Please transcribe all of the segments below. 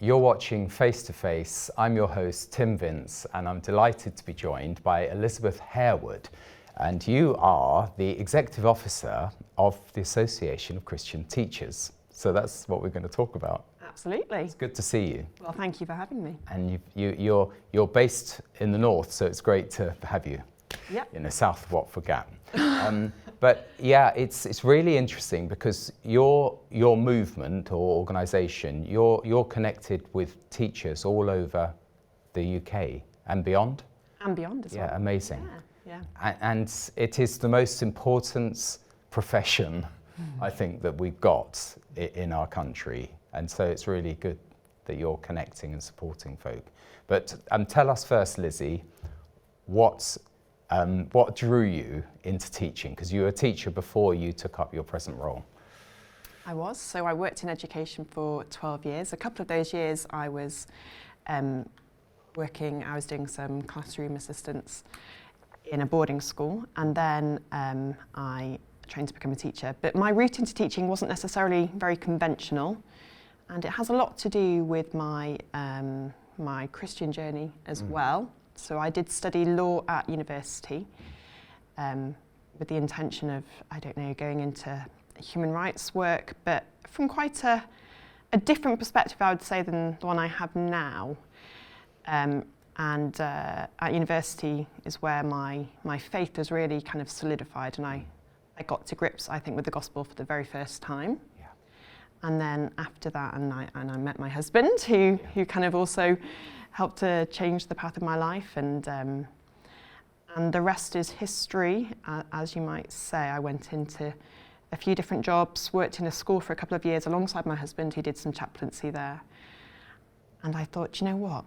You're watching Face to Face. I'm your host, Tim Vince, and I'm delighted to be joined by Elizabeth Harewood. And you are the Executive Officer of the Association of Christian Teachers. So that's what we're going to talk about. Absolutely. It's good to see you. Well, thank you for having me. And you're based in the north, so it's great to have you. Yep. In the south of Watford Gap. But yeah, it's really interesting because your movement or organisation, you're connected with teachers all over the UK and beyond. And beyond as well. Yeah, amazing. Yeah. And it is the most important profession, I think, that we've got in our country. And so it's really good that you're connecting and supporting folk. But tell us first, Lizzie, what drew you into teaching? Because you were a teacher before you took up your present role. I was. So I worked in education for 12 years. A couple of those years I was I was doing some classroom assistance in a boarding school, and then I trained to become a teacher. But my route into teaching wasn't necessarily very conventional, and it has a lot to do with my my Christian journey as well. So I did study law at university with the intention of, going into human rights work, but from quite a different perspective, I would say, than the one I have now. At university is where my faith was really kind of solidified, and I got to grips, I think, with the gospel for the very first time. Yeah. And then after that, I met my husband, who kind of also helped to change the path of my life, and the rest is history, as you might say. I went into a few different jobs, worked in a school for a couple of years alongside my husband, who did some chaplaincy there. And I thought, you know what,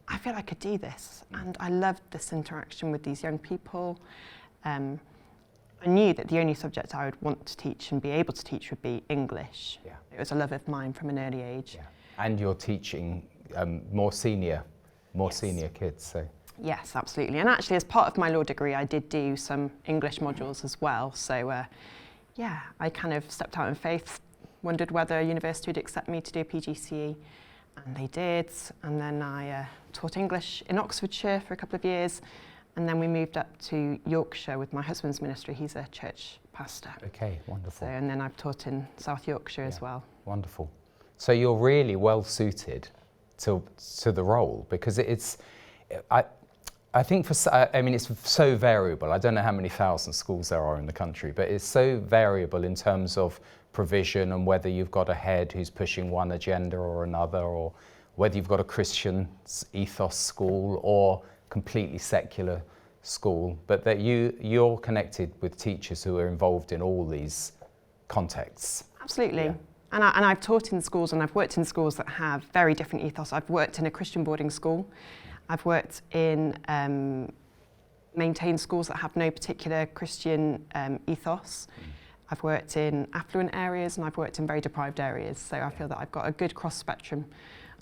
I feel I could do this, and I loved this interaction with these young people. I knew that the only subject I would want to teach and be able to teach would be English. Yeah. It was a love of mine from an early age. Yeah. And you're teaching more senior kids, so. Yes, absolutely. And actually, as part of my law degree, I did do some English modules as well. So, I kind of stepped out in faith, wondered whether a university would accept me to do a PGCE, and they did. And then I taught English in Oxfordshire for a couple of years, and then we moved up to Yorkshire with my husband's ministry. He's a church pastor. Okay, wonderful. So, and then I've taught in South Yorkshire as well. Wonderful. So you're really well suited to the role, because I think it's so variable. I don't know how many thousand schools there are in the country, but it's so variable in terms of provision and whether you've got a head who's pushing one agenda or another, or whether you've got a Christian ethos school or completely secular school, but that you're connected with teachers who are involved in all these contexts. Absolutely. Yeah. And I've taught in schools, and I've worked in schools that have very different ethos. I've worked in a Christian boarding school. I've worked in maintained schools that have no particular Christian ethos. I've worked in affluent areas, and I've worked in very deprived areas. So I feel that I've got a good cross spectrum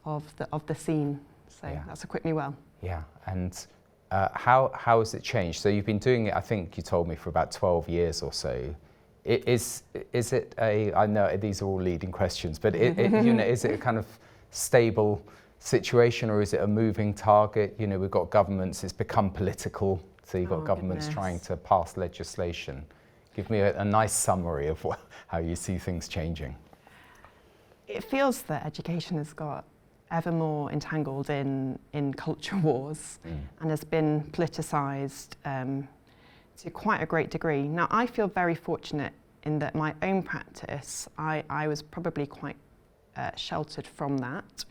of the scene. So that's equipped me well. Yeah. And how has it changed? So you've been doing it, I think you told me, for about 12 years or so. Is it I know these are all leading questions, but is it a kind of stable situation, or is it a moving target? We've got governments, it's become political, so you've got governments trying to pass legislation. Give me a nice summary of how you see things changing. It feels that education has got ever more entangled in culture wars and has been politicised to quite a great degree. Now, I feel very fortunate in that my own practice, I was probably quite sheltered from that.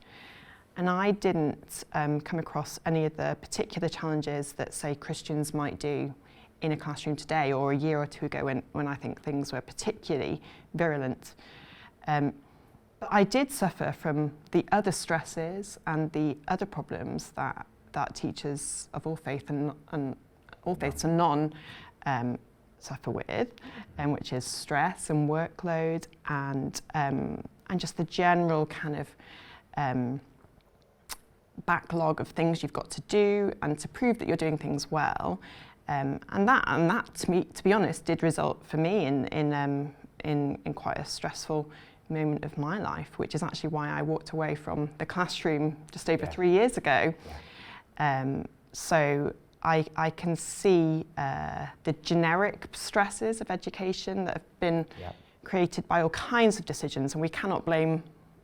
And I didn't come across any of the particular challenges that, say, Christians might do in a classroom today, or a year or two ago when I think things were particularly virulent. But I did suffer from the other stresses and the other problems that teachers of all faith and all faiths and none suffer with, which is stress and workload and just the general kind of backlog of things you've got to do and to prove that you're doing things well, and that to me, to be honest, did result for me in quite a stressful moment of my life, which is actually why I walked away from the classroom just over 3 years ago. So I can see the generic stresses of education that have been created by all kinds of decisions, and we cannot blame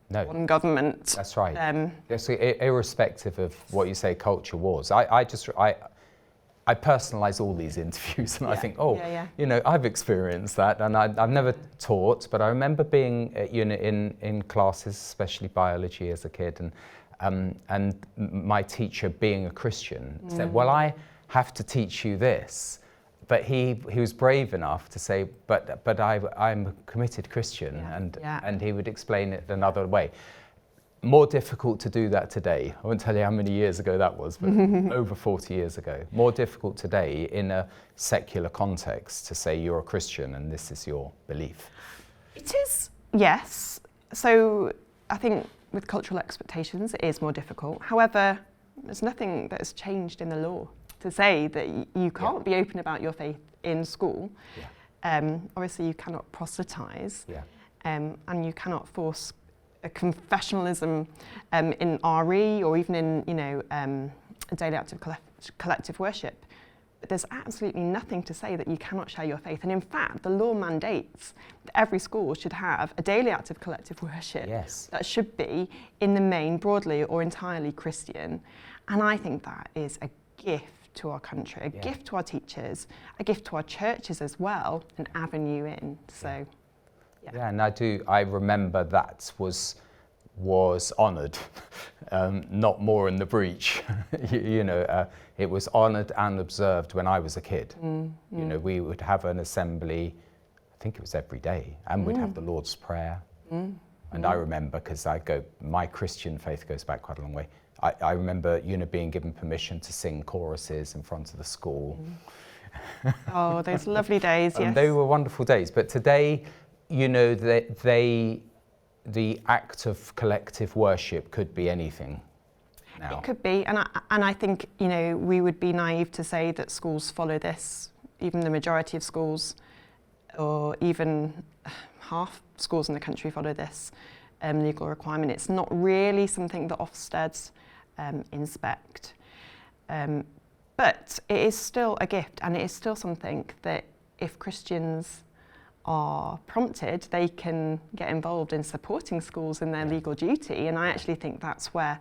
one government. That's right. Yes, irrespective of what you say culture was. I personalise all these interviews, and I think, you know, I've experienced that, and I've never taught, but I remember being, you know, in classes, especially biology as a kid, and my teacher, being a Christian, said, "Well, I have to teach you this," but he was brave enough to say, "But I'm a committed Christian," and he would explain it another way. More difficult to do that today. I won't tell you how many years ago that was, but over 40 years ago. More difficult today in a secular context to say you're a Christian and this is your belief. It is, yes. So I think with cultural expectations, it is more difficult. However, there's nothing that has changed in the law to say that you can't be open about your faith in school. Obviously, you cannot proselytise, and you cannot force a confessionalism in RE or even in, you know, a daily act of collective worship. But there's absolutely nothing to say that you cannot share your faith. And in fact, the law mandates that every school should have a daily act of collective worship that should be, in the main, broadly or entirely Christian. And I think that is a gift to our country, a gift to our teachers, a gift to our churches as well, an avenue in. So. Yeah, and I remember that was honoured, not more in the breach. you know, it was honoured and observed when I was a kid. You know, we would have an assembly, I think it was every day, and we'd have the Lord's Prayer. And I remember, because my Christian faith goes back quite a long way. I remember, you know, being given permission to sing choruses in front of the school. Oh, those lovely days, yes. And they were wonderful days, but today, you know, the act of collective worship could be anything now. It could be, and I think, you know, we would be naive to say that schools follow this, even the majority of schools, or even half schools in the country follow this legal requirement. It's not really something that OfSted inspect, but it is still a gift, and it is still something that if Christians are prompted, they can get involved in supporting schools in their legal duty. And I actually think that's where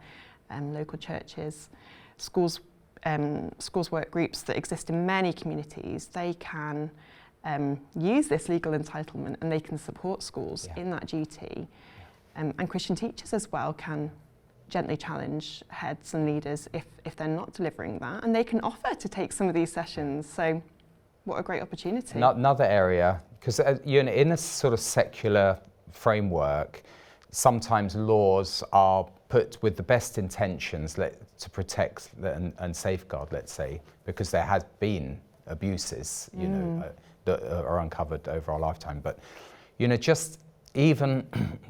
local churches, schools work groups that exist in many communities, they can use this legal entitlement and they can support schools in that duty. And Christian teachers as well can gently challenge heads and leaders if they're not delivering that, and they can offer to take some of these sessions. So what a great opportunity. Another area, because you know, in a sort of secular framework, sometimes laws are put with the best intentions to protect and safeguard, let's say, because there has been abuses, you know, that are uncovered over our lifetime. But, you know, just even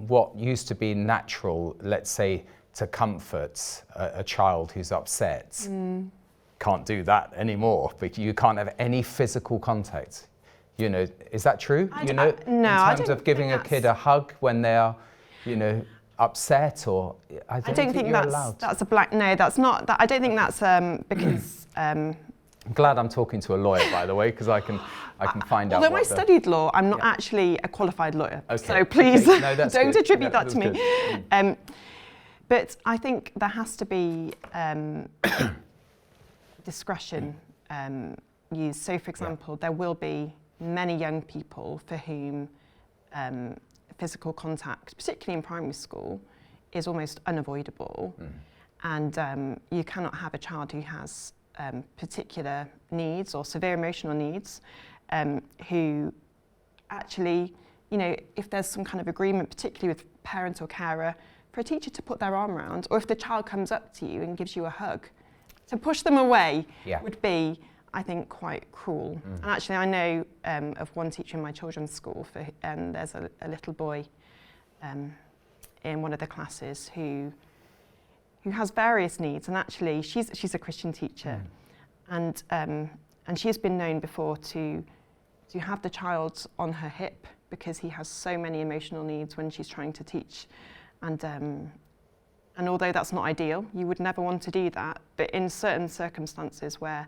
what used to be natural, let's say, to comfort a child who's upset, can't do that anymore, because you can't have any physical contact. You know, is that true? No, in terms of giving a kid a hug when they are, you know, upset, or I don't think you're allowed. That's a blank. No, that's not. I don't think that's because. I'm glad I'm talking to a lawyer, by the way, because I can find out. Although I studied law, I'm not actually a qualified lawyer. Okay. So please No, don't attribute that to me. Good. But I think there has to be discretion used. So, for example, there will be many young people for whom physical contact, particularly in primary school, is almost unavoidable. And you cannot have a child who has particular needs or severe emotional needs who actually, you know, if there's some kind of agreement, particularly with parent or carer, for a teacher to put their arm around, or if the child comes up to you and gives you a hug, to push them away would be, I think, quite cruel. And actually, I know of one teacher in my children's school, and there's a little boy in one of the classes who has various needs, and actually, she's a Christian teacher, and she's been known before to have the child on her hip because he has so many emotional needs when she's trying to teach. And although that's not ideal, you would never want to do that, but in certain circumstances where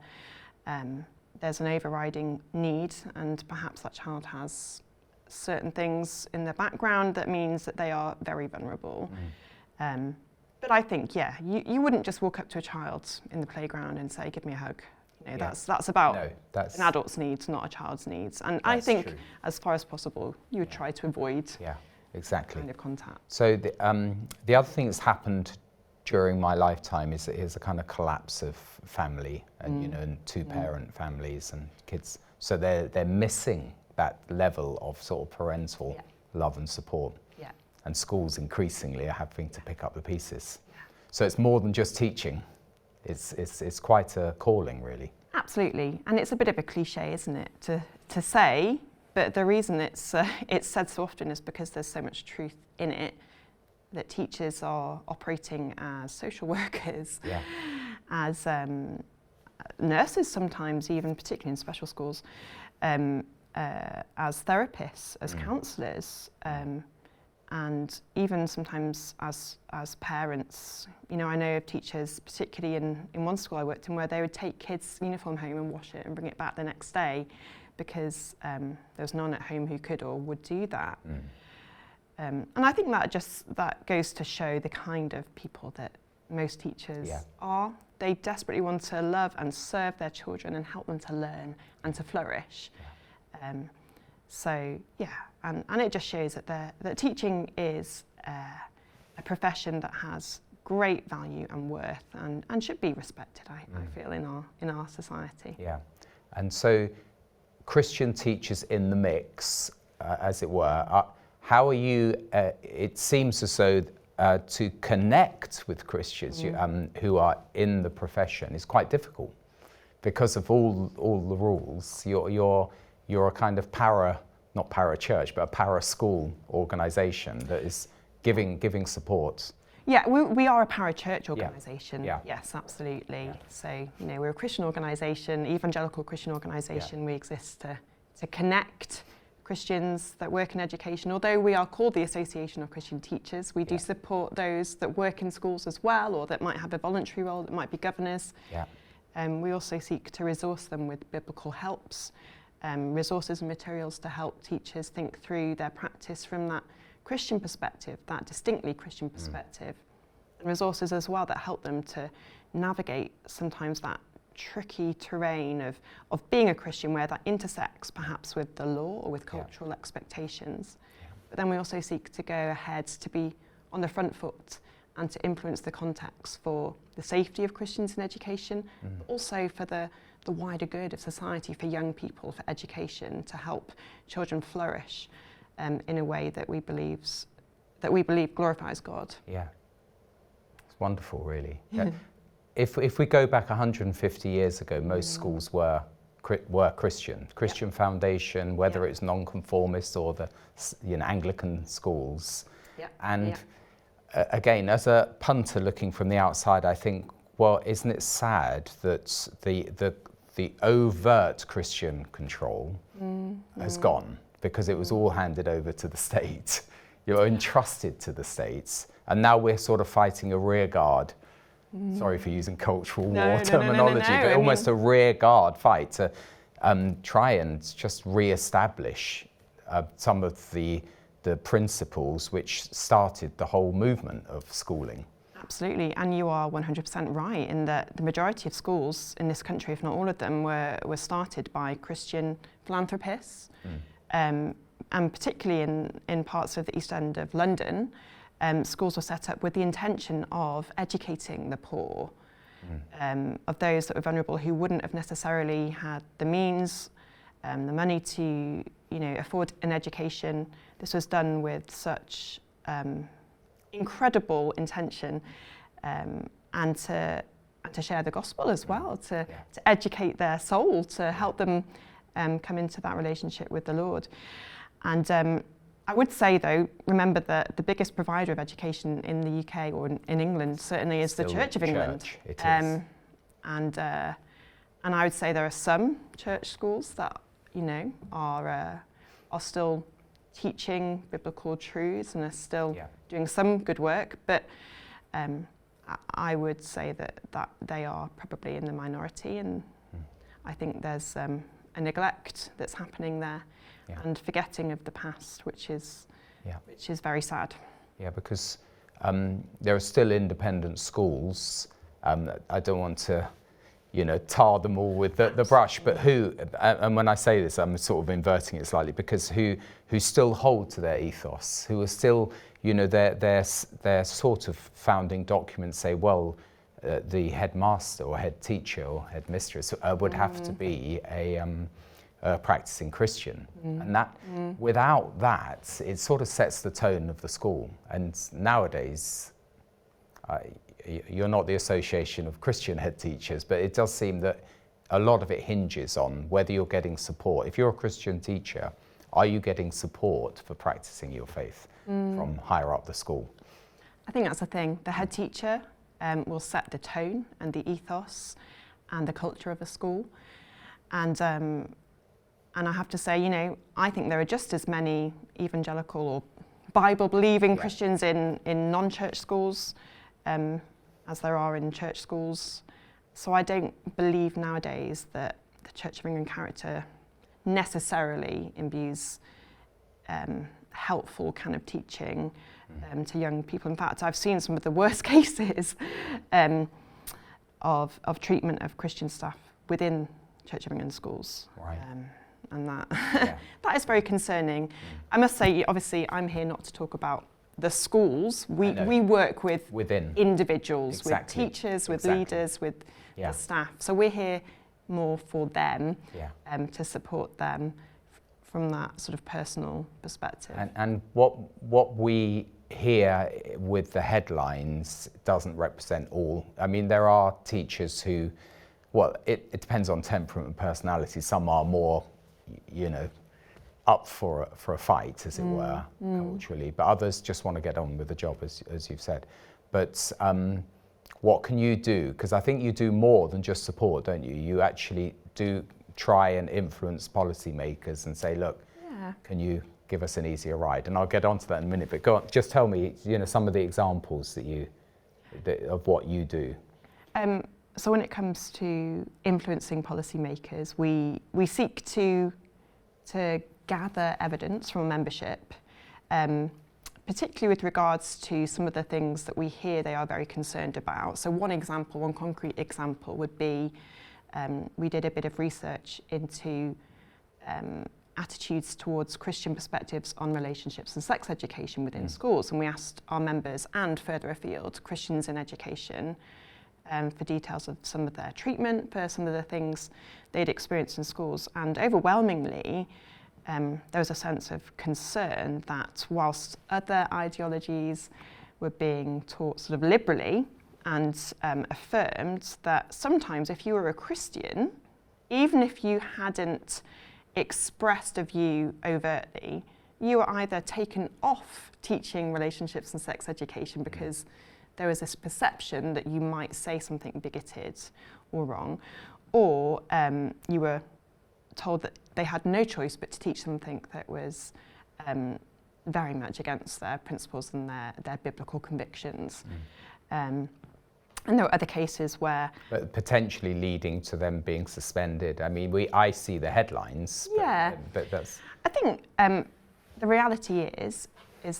there's an overriding need and perhaps that child has certain things in the background that means that they are very vulnerable. But I think, yeah, you wouldn't just walk up to a child in the playground and say, give me a hug. You know, that's about an adult's needs, not a child's needs. And I think, true, as far as possible, you would try to avoid exactly kind of contact. So the other thing that's happened during my lifetime is a kind of collapse of family and, you know, and two-parent families and kids. So they're missing that level of sort of parental love and support. And schools increasingly are having to pick up the pieces. So it's more than just teaching. It's quite a calling, really. Absolutely, and it's a bit of a cliche, isn't it, to say, but the reason it's said so often is because there's so much truth in it, that teachers are operating as social workers, as nurses sometimes, even particularly in special schools, as therapists, as counsellors, and even sometimes as parents. You know, I know of teachers, particularly in one school I worked in, where they would take kids' uniform home and wash it and bring it back the next day because there was no one at home who could or would do that. And I think that goes to show the kind of people that most teachers are. They desperately want to love and serve their children and help them to learn and to flourish. So yeah, and it just shows that teaching is a profession that has great value and worth and should be respected, I feel, in our society. Yeah, and so Christian teachers in the mix, as it were, how are you, it seems as though to connect with Christians who are in the profession is quite difficult because of all the rules. You're a kind of not para-church, but a para-school organisation that is giving support. Yeah, we are a para-church organisation. Yes, absolutely. So, you know, we're a Christian organisation, evangelical Christian organisation. We exist to connect Christians that work in education. Although we are called the Association of Christian Teachers, we do support those that work in schools as well, or that might have a voluntary role, that might be governors. We also seek to resource them with biblical helps, resources and materials to help teachers think through their practice from that Christian perspective, that distinctly Christian perspective, and resources as well that help them to navigate sometimes that tricky terrain of being a Christian, where that intersects perhaps with the law or with cultural expectations. But then we also seek to go ahead to be on the front foot and to influence the context for the safety of Christians in education, but also for the wider good of society, for young people, for education, to help children flourish in a way that we believe glorifies God. Yeah, it's wonderful, really. If we go back 150 years ago, most schools were Christian foundation, whether it's non-conformist or the Anglican schools. And again, as a punter looking from the outside, I think, well, isn't it sad that the overt Christian control has gone, because it was all handed over to the state, entrusted to the states, and now we're sort of fighting a rear guard. Sorry for using cultural war terminology, but almost a rear guard fight to try and just re-establish some of the principles which started the whole movement of schooling. Absolutely, and you are 100% right in that the majority of schools in this country, if not all of them, were started by Christian philanthropists, and particularly in parts of the East End of London, schools were set up with the intention of educating the poor, of those that were vulnerable who wouldn't have necessarily had the means, the money to afford an education. This was done with such incredible intention, and to share the gospel as well, to educate their soul, to help them come into that relationship with the Lord. And I would say, though, remember that the biggest provider of education in the UK or in England certainly is the Church of England. It is. And I would say there are some church schools that are still teaching biblical truths and are still doing some good work, but I would say that they are probably in the minority, and I think there's a neglect that's happening there and forgetting of the past, which is very sad. Yeah, because there are still independent schools. I don't want to, tar them all with the brush, but who, and when I say this, I'm sort of inverting it slightly, because who still hold to their ethos, who are still, their sort of founding documents say, well, the headmaster or head teacher or headmistress would have to be a practicing Christian. And that, without that, it sort of sets the tone of the school. And nowadays, you're not the Association of Christian Head Teachers, but it does seem that a lot of it hinges on whether you're getting support. If you're a Christian teacher, are you getting support for practicing your faith from higher up the school? I think that's the thing. The head teacher will set the tone and the ethos and the culture of a school. And I have to say, I think there are just as many evangelical or Bible-believing Christians in non-church schools as there are in church schools. So I don't believe nowadays that the Church of England character necessarily imbues helpful kind of teaching to young people. In fact, I've seen some of the worst cases of treatment of Christian staff within Church of England schools. Right. And that is very concerning. I must say, obviously, I'm here not to talk about the schools. We work with within individuals, with teachers, with leaders, with the staff. So we're here more for them, to support them from that sort of personal perspective. And what we hear with the headlines doesn't represent all. I mean, there are teachers who, well, it depends on temperament and personality. Some are more, up for a fight, as it were, culturally, but others just want to get on with the job, as you've said. But what can you do? Because I think you do more than just support, don't you? You actually do try and influence policymakers and say, look, can you give us an easier ride? And I'll get onto that in a minute, but go on, just tell me, some of the examples of what you do. So when it comes to influencing policymakers, we seek to gather evidence from membership, particularly with regards to some of the things that we hear they are very concerned about. So one concrete example would be, we did a bit of research into attitudes towards Christian perspectives on relationships and sex education within schools, and we asked our members and further afield, Christians in education, for details of some of their treatment, for some of the things they'd experienced in schools. And overwhelmingly, there was a sense of concern that whilst other ideologies were being taught sort of liberally and affirmed, that sometimes if you were a Christian, even if you hadn't expressed a view overtly, you were either taken off teaching relationships and sex education because there was this perception that you might say something bigoted or wrong, or you were told that they had no choice but to teach something that was very much against their principles and their biblical convictions. And there were other cases where... But potentially leading to them being suspended. I mean, I see the headlines, but that's... I think the reality is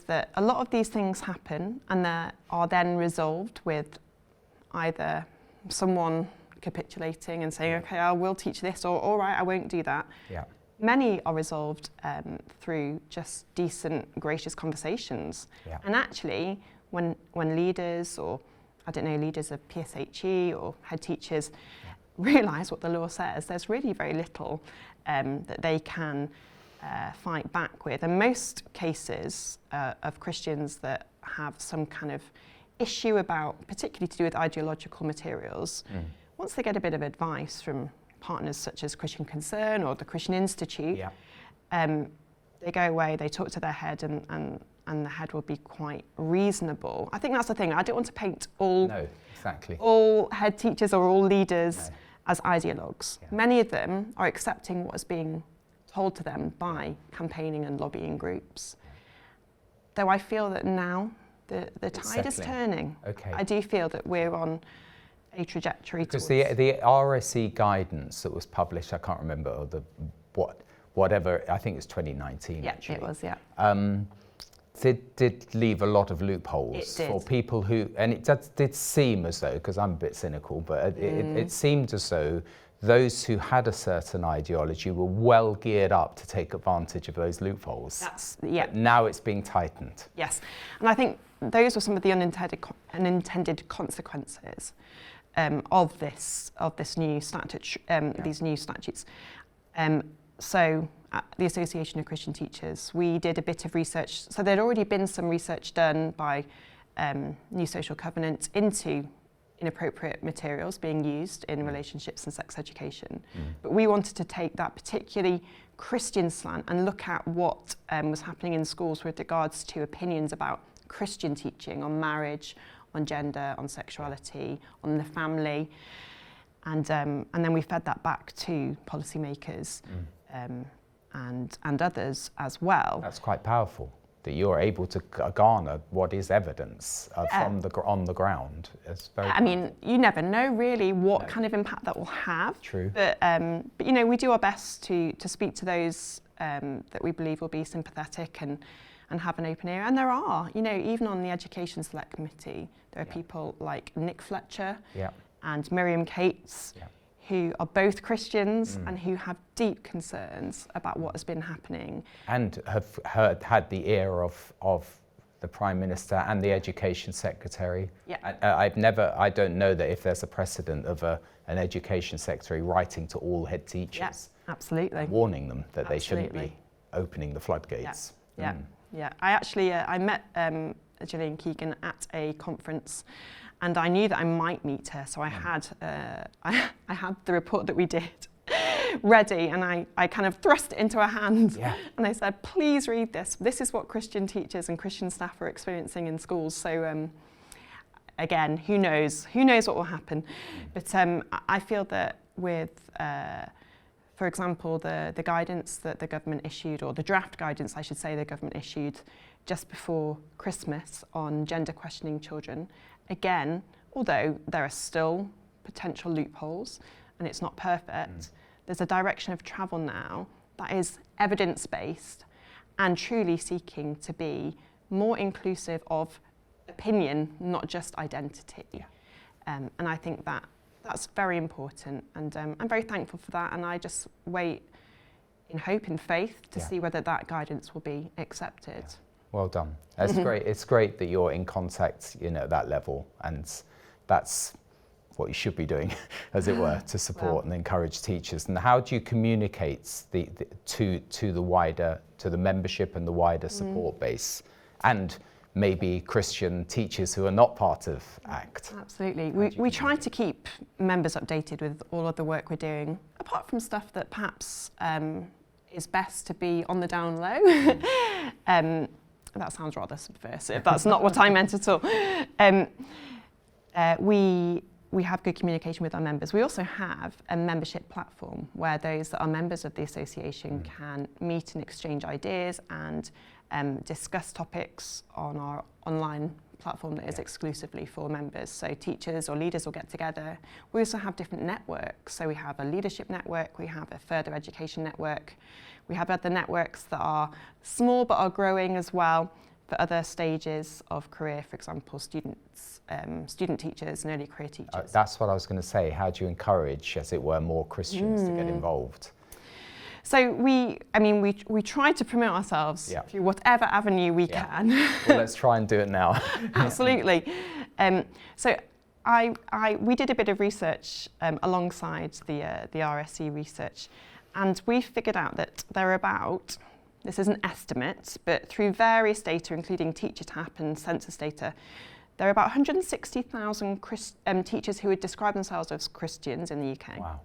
that a lot of these things happen and they are then resolved with either someone capitulating and saying, okay, I will teach this, or all right, I won't do that. Yeah. Many are resolved through just decent, gracious conversations. Yeah. And actually, when leaders or, leaders of PSHE or head teachers realise what the law says, there's really very little that they can fight back with. And most cases of Christians that have some kind of issue about, particularly to do with ideological materials, once they get a bit of advice from partners such as Christian Concern or the Christian Institute, they go away, they talk to their head, and the head will be quite reasonable. I think that's the thing. I don't want to paint all head teachers or all leaders as ideologues. Yeah. Many of them are accepting what is being told to them by campaigning and lobbying groups. Though I feel that now the tide is turning. Okay. I do feel that we're on a trajectory because towards... the RSE guidance that was published, I can't remember, or whatever, I think it was 2019 Yeah, actually. it was, yeah. Did leave a lot of loopholes for people who, and it did seem as though, because I'm a bit cynical, but it seemed as though those who had a certain ideology were well geared up to take advantage of those loopholes. But now it's being tightened. Yes, and I think those were some of the unintended consequences of this new statute, these new statutes. So at the Association of Christian Teachers, we did a bit of research. So there'd already been some research done by New Social Covenant into inappropriate materials being used in relationships and sex education. But we wanted to take that particularly Christian slant and look at what was happening in schools with regards to opinions about Christian teaching on marriage, on gender, on sexuality, on the family. And then we fed that back to policymakers and others as well. That's quite powerful, that you're able to garner what is evidence on the ground. It's very I mean, you never know really what kind of impact that will have. True. But you know, we do our best to speak to those that we believe will be sympathetic and have an open ear. And there are, you know, even on the Education Select Committee, there are people like Nick Fletcher and Miriam Cates, who are both Christians and who have deep concerns about what has been happening. And have had the ear of the Prime Minister and the Education Secretary. I don't know that if there's a precedent of an Education Secretary writing to all head teachers. Absolutely. Warning them that they shouldn't be opening the floodgates. Yeah. I actually, I met Gillian Keegan at a conference, and I knew that I might meet her, so I had the report that we did ready, and I kind of thrust it into her hand, and I said, please read this. This is what Christian teachers and Christian staff are experiencing in schools. So again, who knows what will happen. But I feel that with, for example, the guidance that the government issued, or the draft guidance, I should say, the government issued just before Christmas on gender questioning children, again, although there are still potential loopholes and it's not perfect, there's a direction of travel now that is evidence-based and truly seeking to be more inclusive of opinion, not just identity. And I think that's very important, and I'm very thankful for that, and I just wait in hope and faith to see whether that guidance will be accepted. Well done. That's great. It's great that you're in contact, you know, at that level, and that's what you should be doing, as it were, to support and encourage teachers. And how do you communicate to the membership and the wider support base, and maybe Christian teachers who are not part of ACT? Absolutely. We try to keep members updated with all of the work we're doing, apart from stuff that perhaps is best to be on the down low. That sounds rather subversive. That's not what I meant at all. We have good communication with our members. We also have a membership platform where those that are members of the association can meet and exchange ideas and discuss topics on our online platform that is exclusively for members. So teachers or leaders will get together. We also have different networks. So we have a leadership network, we have a further education network, we have other networks that are small but are growing as well for other stages of career, for example, students, student teachers and early career teachers. That's what I was going to say. How do you encourage, as it were, more Christians to get involved? So we try to promote ourselves through whatever avenue we can. Well, let's try and do it now. Absolutely. So we did a bit of research alongside the RSE research, and we figured out that there are about, this is an estimate, but through various data, including teacher tap and census data, there are about 160,000 teachers who would describe themselves as Christians in the UK. Wow.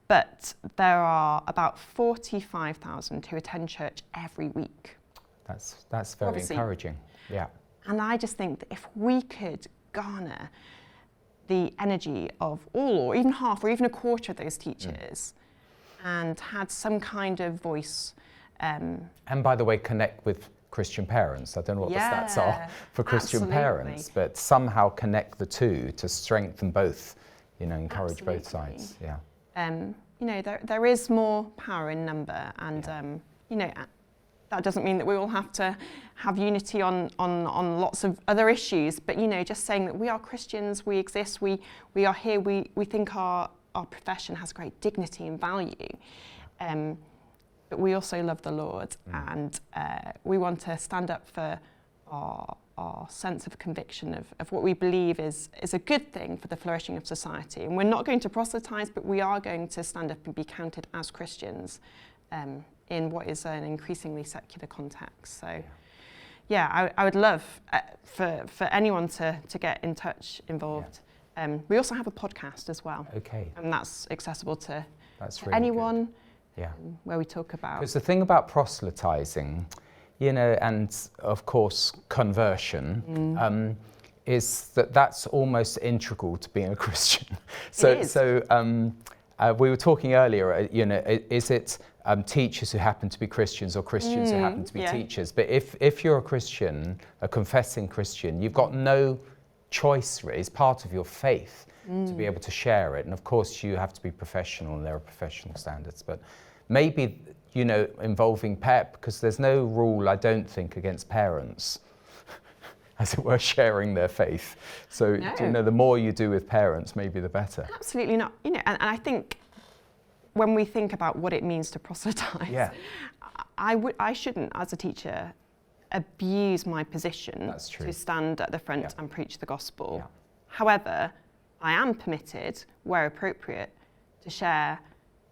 But there are about 45,000 who attend church every week. That's very encouraging. Yeah. And I just think that if we could garner the energy of all, or even half, or even a quarter of those teachers, and had some kind of voice. And by the way, connect with Christian parents. I don't know what the stats are for Christian parents, but somehow connect the two to strengthen both, you know, encourage both sides. Yeah. You know, there is more power in number, and you know, that doesn't mean that we all have to have unity on lots of other issues, but you know, just saying that we are Christians, we exist, we are here, we think our profession has great dignity and value. But we also love the Lord, and we want to stand up for our sense of conviction of what we believe is a good thing for the flourishing of society. And we're not going to proselytise, but we are going to stand up and be counted as Christians in what is an increasingly secular context. So yeah, I would love for anyone to get in touch, involved. We also have a podcast as well. Okay. And that's accessible to really anyone. Good. Yeah. Where we talk about. Because the thing about proselytising, you know, and of course conversion, is that that's almost integral to being a Christian. So we were talking earlier, you know, is it teachers who happen to be Christians or Christians who happen to be teachers? But if you're a Christian, a confessing Christian, you've got no choice really. It's part of your faith to be able to share it. And of course you have to be professional, and there are professional standards, but maybe, you know, involving because there's no rule, I don't think, against parents, as it were, sharing their faith. So, you know, the more you do with parents, maybe the better. Absolutely not. You know, and I think when we think about what it means to proselytise, I shouldn't, as a teacher, abuse my position to stand at the front and preach the gospel. However, I am permitted, where appropriate, to share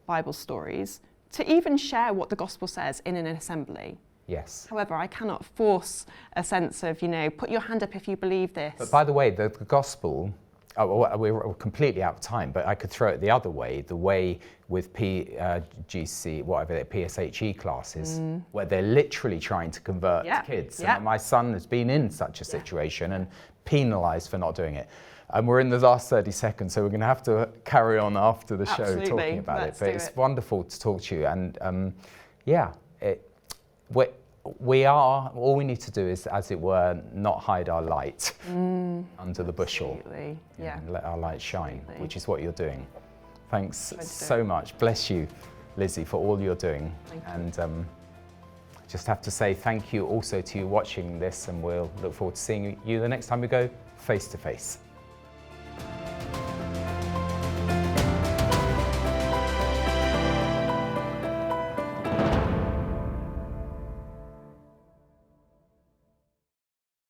Bible stories, to even share what the gospel says in an assembly. Yes. However, I cannot force a sense of, you know, put your hand up if you believe this. But by the way, the gospel, we're completely out of time, but I could throw it the other way, the way with PSHE classes, where they're literally trying to convert kids. And my son has been in such a situation and penalised for not doing it. And we're in the last 30 seconds, so we're going to have to carry on after the show talking about it. But it's wonderful to talk to you. And we are, all we need to do is, as it were, not hide our light under the bushel. And let our light shine, which is what you're doing. Thanks so much. Bless you, Lizzie, for all you're doing. And just have to say thank you also to you watching this, and we'll look forward to seeing you the next time we go face to face.